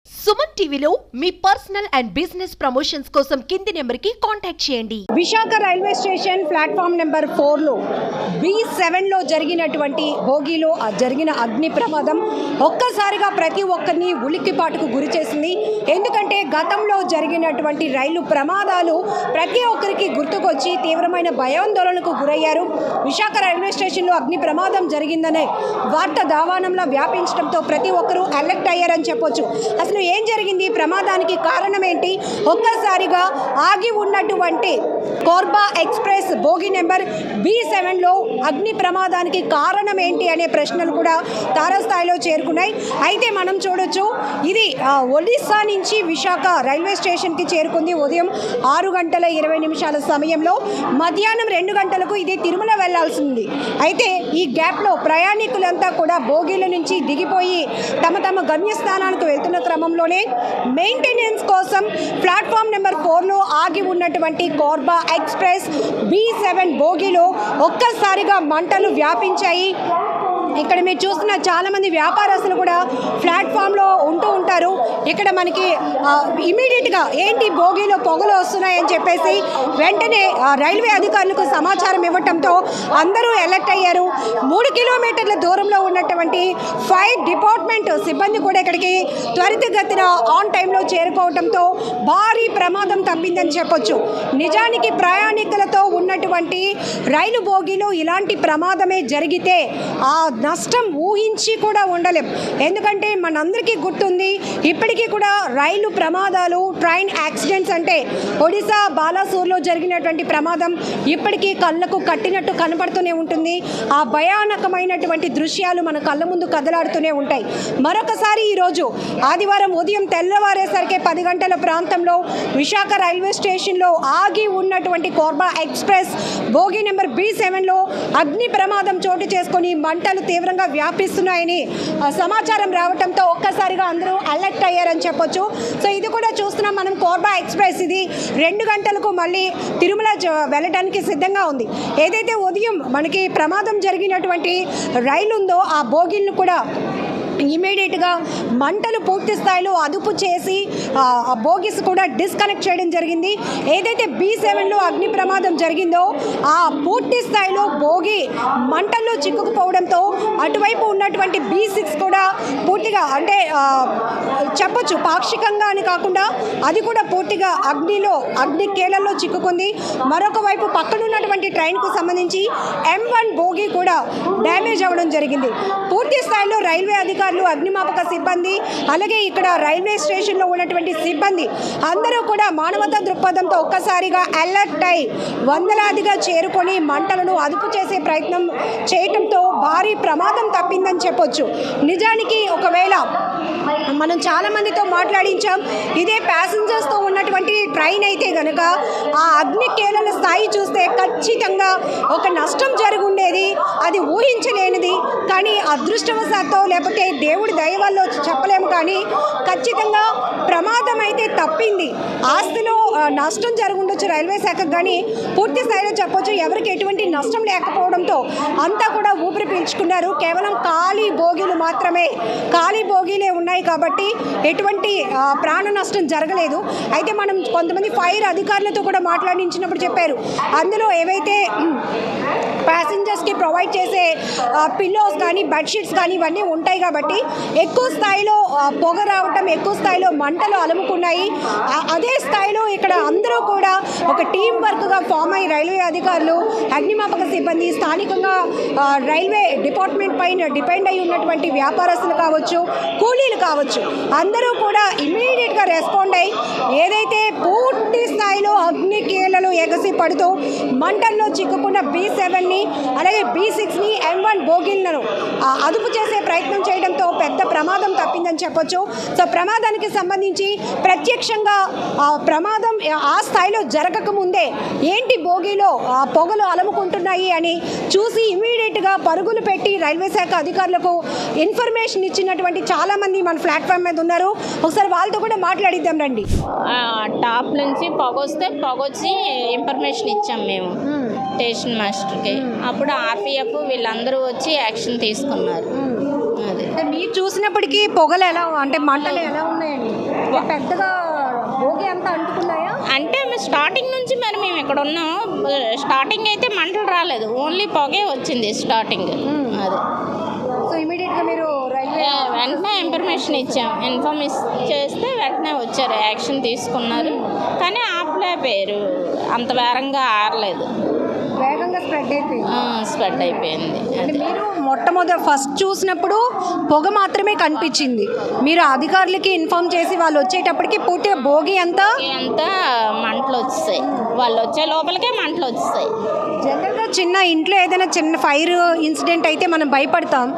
సుమన్ టీవీలో మీ personal and business promotions కోసం కింది నెంబర్కి కాంటాక్ట్ చేయండి. Visakha railway station platform number 4లో B7లో జరిగినటువంటి భోగిలో జరిగిన అగ్ని ప్రమాదం ఒక్కసారిగా ప్రతి ఒక్కరిని ఉలిక్కిపాటుకు గురి చేసింది. ఎందుకంటే గతంలో జరిగినటువంటి రైలు ప్రమాదాలు ప్రతి ఒక్కరికి గుర్తుకొచ్చి తీవ్రమైన భయాందోళనకు గురయ్యారు. విశాఖ రైల్వే స్టేషన్లో అగ్ని ప్రమాదం జరిగిందనే వార్త దావానంలో వ్యాపించడంతో ప్రతి ఒక్కరూ అలర్ట్ అయ్యారని చెప్పొచ్చు. అసలు ఏం జరిగింది, ప్రమాదానికి కారణం ఏంటి, ఒక్కసారిగా ఆగి ఉన్నటువంటి కోర్బా ఎక్స్ప్రెస్ బోగి నెంబర్ B7లో అగ్ని ప్రమాదానికి కారణం ఏంటి అనే ప్రశ్నలు కూడా తారాస్థాయిలో చేరుకున్నాయి. అయితే మనం చూడొచ్చు, ఇది ఒడిస్సా నుంచి విశాఖ రైల్వే స్టేషన్కి చేరుకుంది ఉదయం 6:20 సమయంలో. మధ్యాహ్నం 2 గంటలకు ఇది తిరుమల వెళ్లాల్సింది. అయితే ఈ గ్యాప్లో ప్రయాణికులంతా కూడా బోగీల నుంచి దిగిపోయి తమ తమ గమ్యస్థానానికి వెళ్తున్న క్రమంలోనే మెయింటెనెన్స్ కోసం ప్లాట్ఫామ్ నెంబర్ 4లో ఆగి ఉన్నటువంటి కోర్బా ఎక్స్ప్రెస్ B7 బోగీలో ఒక్కసారిగా మంటలు వ్యాపించాయి. ఇక్కడ మీరు చూస్తున్న చాలామంది వ్యాపారస్తులు కూడా ప్లాట్ఫామ్లో ఉంటూ ఉంటారు. ఇక్కడ మనకి ఇమీడియట్గా ఏంటి బోగీలో పొగలు వస్తున్నాయని చెప్పేసి వెంటనే రైల్వే అధికారులకు సమాచారం ఇవ్వటంతో అందరూ అలర్ట్ అయ్యారు. 3 కిలోమీటర్ల దూరంలో ఉన్నటువంటి ఫైర్ డిపార్ట్మెంట్ సిబ్బంది కూడా ఇక్కడికి త్వరితగతిన ఆన్ టైంలో చేరుకోవడంతో భారీ ప్రమాదం తప్పిందని చెప్పొచ్చు. నిజానికి ప్రయాణికులతో ఉన్నటువంటి రైలు బోగీలో ఇలాంటి ప్రమాదమే జరిగితే ఆ నష్టం ఊహించి కూడా ఉండలేం. ఎందుకంటే మనందరికీ గుర్తుంది, ఇప్పటికీ కూడా రైలు ప్రమాదాలు, ట్రైన్ యాక్సిడెంట్స్ అంటే ఒడిశా బాలాసూర్లో జరిగినటువంటి ప్రమాదం ఇప్పటికీ కళ్ళకు కట్టినట్టు కనపడుతూనే ఉంటుంది. ఆ భయానకమైనటువంటి దృశ్యాలు మన కళ్ళ ముందు కదలాడుతూనే ఉంటాయి. మరొకసారి ఈరోజు ఆదివారం ఉదయం తెల్లవారేసరికి 10 గంటల ప్రాంతంలో విశాఖ రైల్వే స్టేషన్లో ఆగి ఉన్నటువంటి కోర్బా ఎక్స్ప్రెస్ బోగి నెంబర్ B7లో అగ్ని ప్రమాదం చోటు చేసుకొని మంటలు తీవ్రంగా వ్యాపిస్తున్నాయని సమాచారం రావడంతో ఒక్కసారిగా అందరూ అలర్ట్ అయ్యారని చెప్పొచ్చు. సో ఇది కూడా చూస్తున్నాం మనం, కోర్బా ఎక్స్ప్రెస్ ఇది 2 గంటలకు మళ్ళీ తిరుమల వెళ్ళడానికి సిద్ధంగా ఉంది. ఏదైతే ఉదయం మనకి ప్రమాదం జరిగినటువంటి రైలు ఉందో ఆ బోగిలను కూడా ఇమీడియట్గా మంటలు పూర్తి స్థాయిలో అదుపు చేసి బోగిస్ కూడా డిస్కనెక్ట్ చేయడం జరిగింది. ఏదైతే B7లో అగ్ని ప్రమాదం జరిగిందో ఆ పూర్తి స్థాయిలో బోగి మంటల్లో చిక్కుకుపోవడంతో అటువైపు ఉన్నటువంటి B6 కూడా పూర్తిగా అంటే చెప్పొచ్చు పాక్షికంగా అని కాకుండా అది కూడా పూర్తిగా అగ్ని కేళల్లో చిక్కుకుంది. మరొక వైపు పక్కనున్నటువంటి ట్రైన్కు సంబంధించి M1 బోగి కూడా డ్యామేజ్ అవ్వడం జరిగింది. పూర్తి స్థాయిలో రైల్వే అధికారులు, అగ్నిమాపక సిబ్బంది, అలాగే ఇక్కడ రైల్వే స్టేషన్లో ఉన్నటువంటి సిబ్బంది అందరూ కూడా మానవతా దృక్పథంతో ఒక్కసారిగా అలర్ట్ అయి వందలాదిగా చేరుకొని మంటలను అదుపు చేసే ప్రయత్నం చేయటంతో భారీ ప్రమాదం తప్పిందని చెప్పొచ్చు. నిజానికి ఒకవేళ మనం చాలామందితో మాట్లాడించాం, ఇదే ప్యాసింజర్స్తో ఉన్నటువంటి ట్రైన్ అయితే కనుక ఆ అగ్ని కేలల స్థాయి చూస్తే ఖచ్చితంగా ఒక నష్టం జరుగుండేది. అది ఊహించలేనిది. కానీ అదృష్టవశాత్తు లేకపోతే దేవుడి దయ వల్ల చెప్పలేము, కానీ ఖచ్చితంగా ప్రమాదం అయితే తప్పింది. ఆస్తిలో నష్టం జరుగుండొచ్చు రైల్వే శాఖకు, కానీ పూర్తి స్థాయిలో చెప్పొచ్చు ఎవరికి ఎటువంటి నష్టం లేకపోవడంతో అంతా కూడా ఊపిరి పీల్చుకున్నారు. కేవలం ఖాళీ బోగీలు మాత్రమే, ఖాళీ బోగీలే ఉన్నాయి కాబట్టి ఎటువంటి ప్రాణ నష్టం జరగలేదు. అయితే మనం కొంతమంది ఫైర్ అధికారులతో కూడా మాట్లాడించినప్పుడు చెప్పారు, అందులో ఏవైతే ప్యాసింజర్స్కి ప్రొవైడ్ చేసే పిల్లోస్ కానీ బెడ్షీట్స్ కానీ ఇవన్నీ ఉంటాయి కాబట్టి ఎక్కువ స్థాయిలో పొగ రావటం, ఎక్కువ స్థాయిలో మంటలు అలుముకున్నాయి. అదే స్థాయిలో ఇక్కడ అందరూ కూడా ఒక టీం వర్క్గా ఫామ్ అయ్యి రైల్వే అధికారులు, అగ్నిమాపక సిబ్బంది, స్థానికంగా రైల్వే డిపార్ట్మెంట్ పైన డిపెండ్ అయి ఉన్నటువంటి వ్యాపారస్తులు కావచ్చు, కూలీలు కావచ్చు, అందరూ కూడా ఇమీడియట్గా రెస్పాండ్ అయ్యి ఏదైతే పూర్తి స్థాయిలో అగ్ని కేలలు ఎగసి పడుతూ మంటల్లో చిక్కుకున్న B7ని అలాగే B6ని M1 బోగీలను అదుపు చేసే ప్రయత్నం చేయడంతో పెద్ద ప్రమాదం తప్పిందని చెప్పొచ్చు. సో ప్రమాదానికి సంబంధించి ప్రత్యక్షంగా ప్రమాదం ఆ స్థాయిలో జరగకముందే ఏంటి బోగీలో పొగలు అలుముకుంటున్నాయి అని చూసి ఇమీడియట్గా పరుగులు పెట్టి రైల్వే శాఖ అధికారులకు ఇన్ఫర్మేషన్ ఇచ్చినటువంటి చాలామంది మన ప్లాట్ఫామ్ మీద ఉన్నారు. ఒకసారి వాళ్ళతో కూడా మాట్లాడిద్దాం రండి. టాప్ నుంచి పొగొచ్చి ఇన్ఫర్మేషన్ ఇచ్చాం మేము స్టేషన్ మాస్టర్కి. అప్పుడు RPF వీళ్ళందరూ వచ్చి యాక్షన్ తీసుకున్నారు. అంటే మీరు చూసినప్పటికీ పొగలు ఎలా అంటే మంటలు ఎలా ఉన్నాయండి? పెద్దగా భోగి అంతా అంటుకున్నాయా? అంటే స్టార్టింగ్ నుంచి మరి మేము ఇక్కడ ఉన్నాం. స్టార్టింగ్ అయితే మంటలు రాలేదు, ఓన్లీ పొగే వచ్చింది స్టార్టింగ్. అది సో ఇమీడియట్గా మీరు రైల్వే వెంటనే ఇన్ఫర్మేషన్ ఇచ్చాం. ఇన్ఫార్మ్ చేస్తే వెంటనే వచ్చారు, యాక్షన్ తీసుకున్నారు. కానీ ఆపలేకపోయారు, అంత వేగంగా ఆరలేదు, వేగంగా స్ప్రెడ్ అయిపోయింది. స్ప్రెడ్ అయిపోయింది. అంటే మీరు మొట్టమొదటి ఫస్ట్ చూసినప్పుడు పొగ మాత్రమే కనిపించింది. మీరు అధికారులకి ఇన్ఫార్మ్ చేసి వాళ్ళు వచ్చేటప్పటికి పూర్తిగా భోగి అంతా మంటలు వచ్చేసాయి, వాళ్ళు వచ్చే లోపలికే మంటలు వచ్చేసాయి. జనరల్గా చిన్న ఇంట్లో ఏదైనా చిన్న ఫైర్ ఇన్సిడెంట్ అయితే మనం భయపడతాం.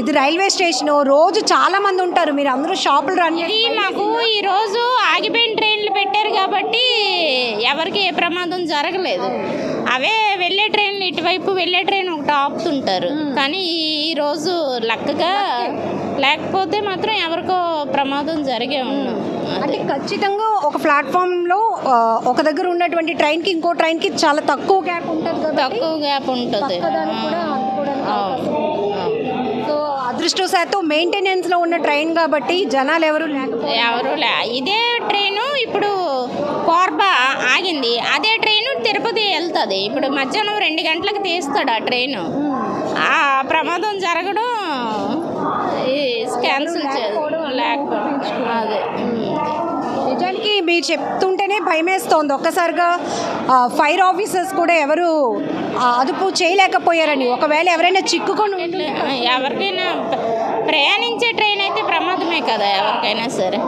ఇది రైల్వే స్టేషన్, రోజు చాలా మంది ఉంటారు, మీరు అందరూ షాపులు రన్ ఇది మాకు ఈరోజు ఆగిపోయిన ట్రైన్లు పెట్టారు కాబట్టి ఎవరికి ఏ ప్రమాదం జరగలేదు. అవే వెళ్ళే ట్రైన్లు, ఇటువైపు వెళ్ళే ట్రైన్ ఒకటి ఆపుతుంటారు. కానీ ఈరోజు లక్కగా, లేకపోతే మాత్రం ఎవరికో ప్రమాదం జరిగే ఉన్నాం. అంటే ఖచ్చితంగా ఒక ప్లాట్ఫామ్లో ఒక దగ్గర ఉన్నటువంటి ట్రైన్కి ఇంకో ట్రైన్కి చాలా తక్కువ గ్యాప్ ఉంటుంది కదా, తక్కువ గ్యాప్ ఉంటుంది. సో అదృష్టవశాత్తు మెయింటెనెన్స్లో ఉన్న ట్రైన్ కాబట్టి జనాలు ఎవరు ఇదే ట్రైను ఇప్పుడు కోర్బా ఆగింది, అదే ట్రైను తిరుపతి వెళ్తుంది. ఇప్పుడు మధ్యాహ్నం 2 గంటలకు తీస్తాడు ఆ ట్రైను. ఆ ప్రమాదం జరగడం క్యాన్సిల్ లేకపోవడం అదే. నిజానికి మీరు చెప్తుంటేనే భయమేస్తోంది. ఒక్కసారిగా ఫైర్ ఆఫీసర్స్ కూడా ఎవరు అదుపు చేయలేకపోయారని, ఒకవేళ ఎవరైనా చిక్కుకొని ఎవరికైనా ప్రయాణించే ట్రైన్ అయితే ప్రమాదమే కదా ఎవరికైనా సరే.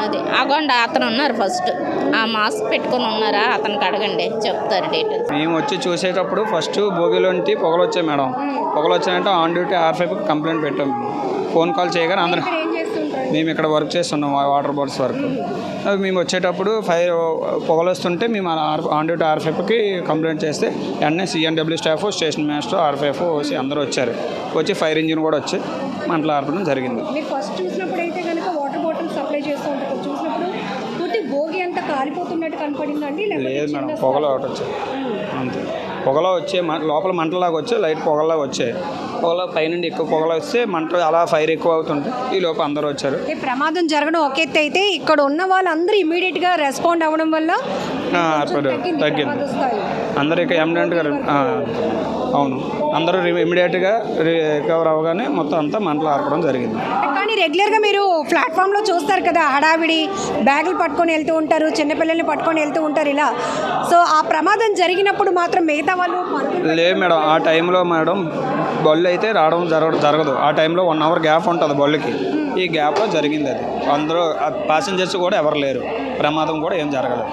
అది అగోండి అతను ఉన్నారు, ఫస్ట్ ఆ మాస్క్ పెట్టుకొని ఉన్నారా, అతనికి అడగండి, చెప్తారు డీటెయిల్స్. మేము వచ్చి చూసేటప్పుడు ఫస్ట్ భోగిలోంటి పొగలు వచ్చాయి మేడం. పొగలు వచ్చాయంటే ఆన్ డ్యూటీ R5కి కంప్లైంట్ పెట్టాం. ఫోన్ కాల్ చేయగానే అందరూ, మేము ఇక్కడ వర్క్ చేస్తున్నాం, వాటర్ బాటిల్స్ వర్క్. మేము వచ్చేటప్పుడు పొగలు వస్తుంటే మేము ఆన్ డ్యూటీ R5కి కంప్లైంట్ చేస్తే వెంటనే CNW staff, station master, R5 OC అందరూ వచ్చారు. వచ్చి ఫైర్ ఇంజిన్ కూడా వచ్చి మంటలు ఆర్పడం జరిగింది. ఫస్ట్ చూసినప్పుడు అయితే కనుక వాటర్ బాటిల్ సప్లై చేస్తూ ఉంటారు, చూసినప్పుడు పూర్తి భోగి అంతా కాలిపోతున్నట్టు కనపడిందండి? లేదు మేడం, పొగలు ఒకటి వచ్చాయి అంతే. పొగలో వచ్చే లోపల మంటలాగా వచ్చే, లైట్ పొగలాగా వచ్చాయి. పొగల పైనుండి ఎక్కువ పొగలు వస్తే మంట అలా ఫైర్ ఎక్కువ అవుతుంటే ఈ లోపు అందరూ వచ్చారు. ప్రమాదం జరగడం ఒక ఎత్తు అయితే, ఇక్కడ ఉన్న వాళ్ళందరూ ఇమీడియట్గా రెస్పాండ్ అవ్వడం వల్ల తగ్గింది. అందరూ ఇక ఎమిడెంట్గా అవును, అందరూ ఇమీడియట్గా రికవర్ అవ్వగానే మొత్తం అంతా మంటలు ఆర్పడం జరిగింది. కానీ రెగ్యులర్గా మీరు ప్లాట్ఫామ్లో చూస్తారు కదా, హడావిడి బ్యాగులు పట్టుకొని వెళ్తూ ఉంటారు, చిన్నపిల్లల్ని పట్టుకొని వెళ్తూ ఉంటారు ఇలా. సో ఆ ప్రమాదం జరిగినప్పుడు మాత్రం మిగతా వాళ్ళు లేదు మేడం, ఆ టైంలో మేడం బళ్ళు అయితే రావడం జరగదు. ఆ టైంలో 1 అవర్ గ్యాప్ ఉంటుంది బళ్ళుకి. ఈ గ్యాప్లో జరిగింది అది. అందరూ ప్యాసింజర్స్ కూడా ఎవరు లేరు, ప్రమాదం కూడా ఏం జరగలేదు.